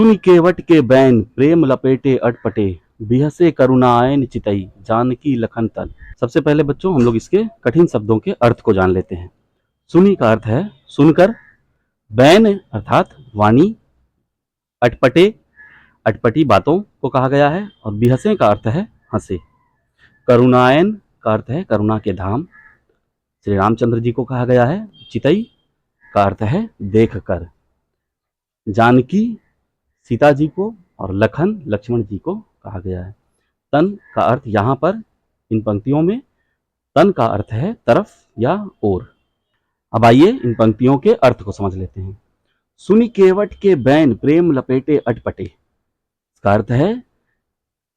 सुनि केवट के बैन प्रेम लपेटे अटपटे, बिहसे करुणायन चितई जानकी लखन तन। सबसे पहले बच्चों हम लोग इसके कठिन शब्दों के अर्थ को जान लेते हैं। सुनि का अर्थ है सुनकर, बैन अर्थात वाणी, अटपटे अटपटी बातों को कहा गया है, और बिहसे का अर्थ है हंसे। करुणायन का अर्थ है करुणा के धाम, श्री रामचंद्र जी को कहा गया है। चितई का अर्थ है देख कर। जानकी सीता जी को, और लखन लक्ष्मण जी को कहा गया है। तन का अर्थ यहाँ पर इन पंक्तियों में तन का अर्थ है तरफ या ओर। अब आइए इन पंक्तियों के अर्थ को समझ लेते हैं। सुनि केवट के बैन प्रेम लपेटे अटपटे, इसका अर्थ है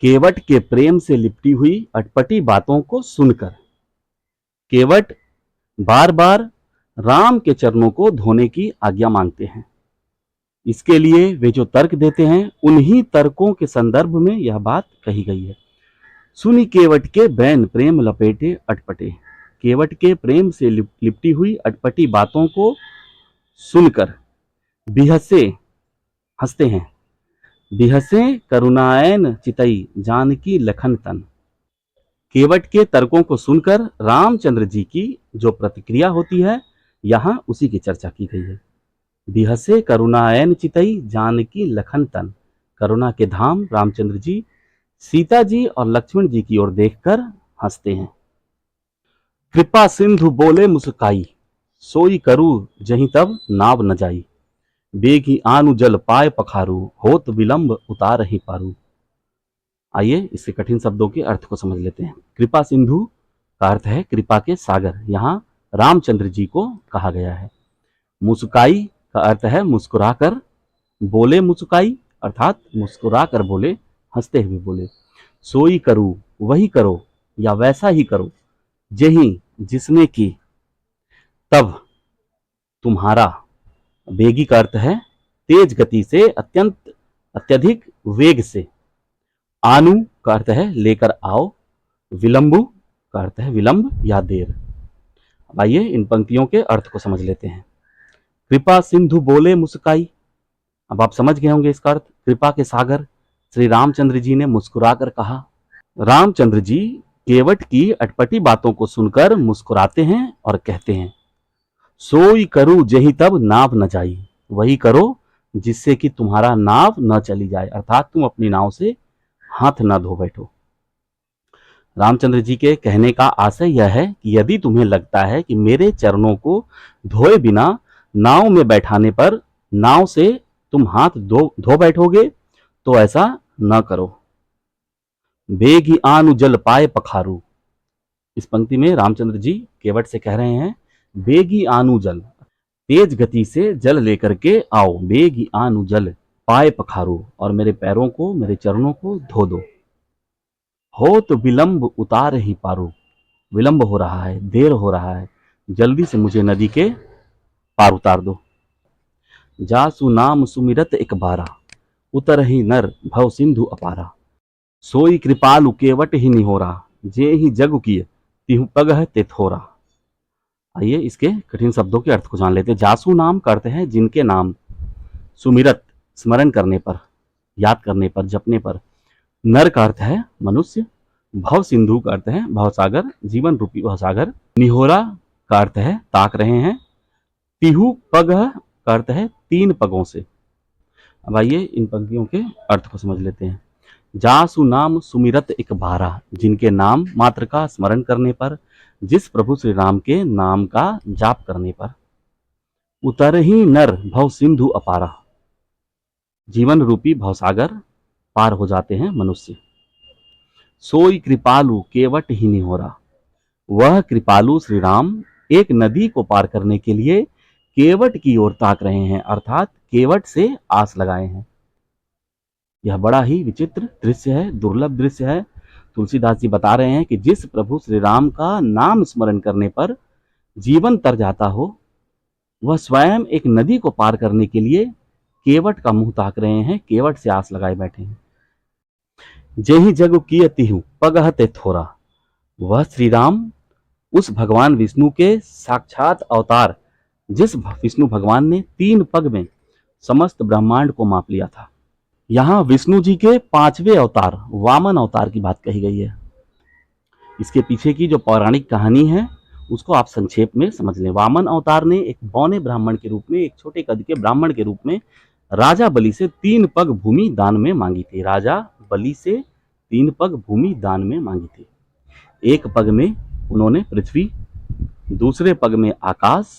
केवट के प्रेम से लिपटी हुई अटपटी बातों को सुनकर। केवट बार बार राम के चरणों को धोने की आज्ञा मांगते हैं। इसके लिए वे जो तर्क देते हैं उन्हीं तर्कों के संदर्भ में यह बात कही गई है। सुनि केवट के बैन प्रेम लपेटे अटपटे, केवट के प्रेम से लिपटी हुई अटपटी बातों को सुनकर बिहसे हंसते हैं। बिहसे करुणायन चितई जानकी लखन तन। केवट के तर्कों को सुनकर रामचंद्र जी की जो प्रतिक्रिया होती है यहाँ उसी की चर्चा की गई है। बिहसे करुणायन चितई जानकी लखन तन, करुणा के धाम रामचंद्र जी सीता जी और लक्ष्मण जी की ओर देखकर हंसते हैं। कृपा सिंधु बोले मुस्काई, सोई करू जहीं तब नाव न जाई, बेगी आनु जल पाए पखारू, होत विलंब उतार ही पारू। आइए इसके कठिन शब्दों के अर्थ को समझ लेते हैं। कृपा सिंधु का अर्थ है कृपा के सागर, यहाँ रामचंद्र जी को कहा गया है। मुस्काई का अर्थ है मुस्कुराकर, बोले मुस्काई अर्थात मुस्कुराकर बोले, हंसते हुए बोले। सोई करूं वही करो या वैसा ही करो, जेही जिसने की, तब तुम्हारा। वेगी का अर्थ है तेज गति से, अत्यधिक वेग से। आनु का अर्थ है लेकर आओ। विलंबु का अर्थ है विलंब या देर। आइए इन पंक्तियों के अर्थ को समझ लेते हैं। कृपा सिंधु बोले मुस्काई, अब आप समझ गए होंगे इसका अर्थ। कृपा के सागर श्री रामचंद्र जी ने मुस्कुराकर कहा। रामचंद्र जी केवट की अटपटी बातों को सुनकर मुस्कुराते हैं और कहते हैं, सोई करू जही तब नाव न जाई, वही करो जिससे कि तुम्हारा नाव न चली जाए, अर्थात तुम अपनी नाव से हाथ न धो बैठो। रामचंद्र जी के कहने का आशय यह है कि यदि तुम्हें लगता है कि मेरे चरणों को धोए बिना नाव में बैठाने पर नाव से तुम हाथ धो बैठोगे तो ऐसा न करो। बेगी आनु जल पाए पखारू, इस पंक्ति में रामचंद्र जी केवट से कह रहे हैं बेगी आनु जल, तेज गति से जल लेकर के आओ। बेगी आनु जल पाए पखारू, और मेरे पैरों को मेरे चरणों को धो दो। हो तो विलंब उतार ही पारू, विलंब हो रहा है, देर हो रहा है, जल्दी से मुझे नदी के पार उतार दो। जासु नाम सुमिरत एक बारा, उतर ही नर भव सिंधु अपारा, सोई कृपालु केवट ही निहोरा, जे ही जग किए तिहु पगह ते थोरा। आइए इसके कठिन शब्दों के अर्थ को जान लेते हैं। जासु नाम का अर्थ है जिनके नाम, सुमिरत स्मरण करने पर, याद करने पर, जपने पर। नर का अर्थ है मनुष्य। भव सिंधु का अर्थ है भवसागर, जीवन रूपी भवसागर। निहोरा का अर्थ है ताक रहे हैं। तिहु पगह का अर्थ है तीन पगों से। अब आइए इन पंक्तियों के अर्थ को समझ लेते हैं। जासु नाम सुमिरत एक बारा, जिनके नाम मात्र का स्मरण करने पर, जिस प्रभु श्री राम के नाम का जाप करने पर। उतर ही नर भव सिंधु अपारा, जीवन रूपी भवसागर पार हो जाते हैं मनुष्य। सोई कृपालु केवट ही निहोरा, वह कृपालु श्री राम एक नदी को पार करने के लिए केवट की ओर ताक रहे हैं, अर्थात केवट से आस लगाए हैं। यह बड़ा ही विचित्र दृश्य है, दुर्लभ दृश्य है। तुलसीदास जी बता रहे हैं कि जिस प्रभु श्री राम का नाम स्मरण करने पर जीवन तर जाता हो, वह स्वयं एक नदी को पार करने के लिए केवट का मुंह ताक रहे हैं, केवट से आस लगाए बैठे हैं। जेहि जग किए तिहु पगहते थोरा, वह श्री राम उस भगवान विष्णु के साक्षात अवतार, जिस विष्णु भगवान ने 3 पग में समस्त ब्रह्मांड को माप लिया था। यहाँ विष्णु जी के 5वें अवतार वामन अवतार की बात कही गई है। इसके पीछे की जो पौराणिक कहानी है उसको आप संक्षेप में समझ लें। वामन अवतार ने एक बौने ब्राह्मण के रूप में, एक छोटे कद के ब्राह्मण के रूप में राजा बलि से 3 पग भूमि दान में मांगी थी। राजा बलि से 3 पग भूमि दान में मांगी थी। एक पग में उन्होंने पृथ्वी, दूसरे पग में आकाश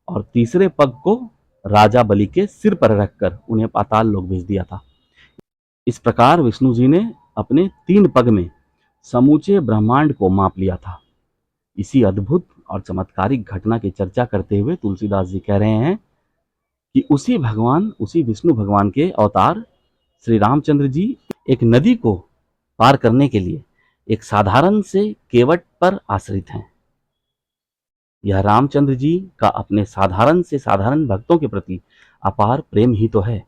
और तीसरे पग को राजा बलि के सिर पर रखकर उन्हें पाताल लोक भेज दिया था। इस प्रकार विष्णु जी ने अपने 3 पग में समूचे ब्रह्मांड को माप लिया था। इसी अद्भुत और चमत्कारिक घटना की चर्चा करते हुए तुलसीदास जी कह रहे हैं कि उसी विष्णु भगवान के अवतार श्री रामचंद्र जी एक नदी को पार करने के लिए एक साधारण से केवट पर आश्रित हैं। यह रामचंद्र जी का अपने साधारण से साधारण भक्तों के प्रति अपार प्रेम ही तो है।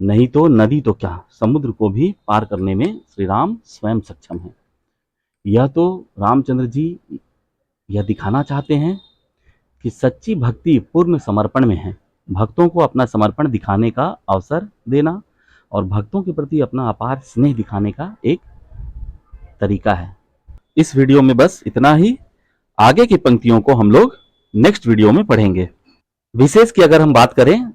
नहीं तो नदी तो क्या, समुद्र को भी पार करने में श्री राम स्वयं सक्षम है। यह तो रामचंद्र जी यह दिखाना चाहते हैं कि सच्ची भक्ति पूर्ण समर्पण में है। भक्तों को अपना समर्पण दिखाने का अवसर देना और भक्तों के प्रति अपना अपार स्नेह दिखाने का एक तरीका है। इस वीडियो में बस इतना ही। आगे की पंक्तियों को हम लोग नेक्स्ट वीडियो में पढ़ेंगे। विशेष की अगर हम बात करें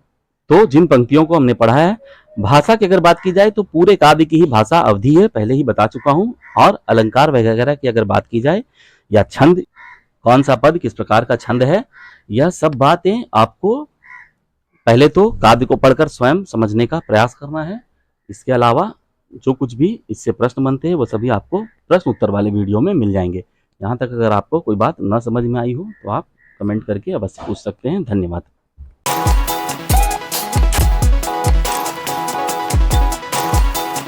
तो जिन पंक्तियों को हमने पढ़ा है, भाषा की अगर बात की जाए तो पूरे काव्य की ही भाषा अवधि है, पहले ही बता चुका हूं। और अलंकार वगैरह की अगर बात की जाए या छंद, कौन सा पद किस प्रकार का छंद है, यह सब बातें आपको पहले तो काव्य को पढ़कर स्वयं समझने का प्रयास करना है। इसके अलावा जो कुछ भी इससे प्रश्न बनते हैं वो सभी आपको प्रश्न उत्तर वाले वीडियो में मिल जाएंगे। यहाँ तक अगर आपको कोई बात न समझ में आई हो तो आप कमेंट करके अवश्य पूछ सकते हैं। धन्यवाद।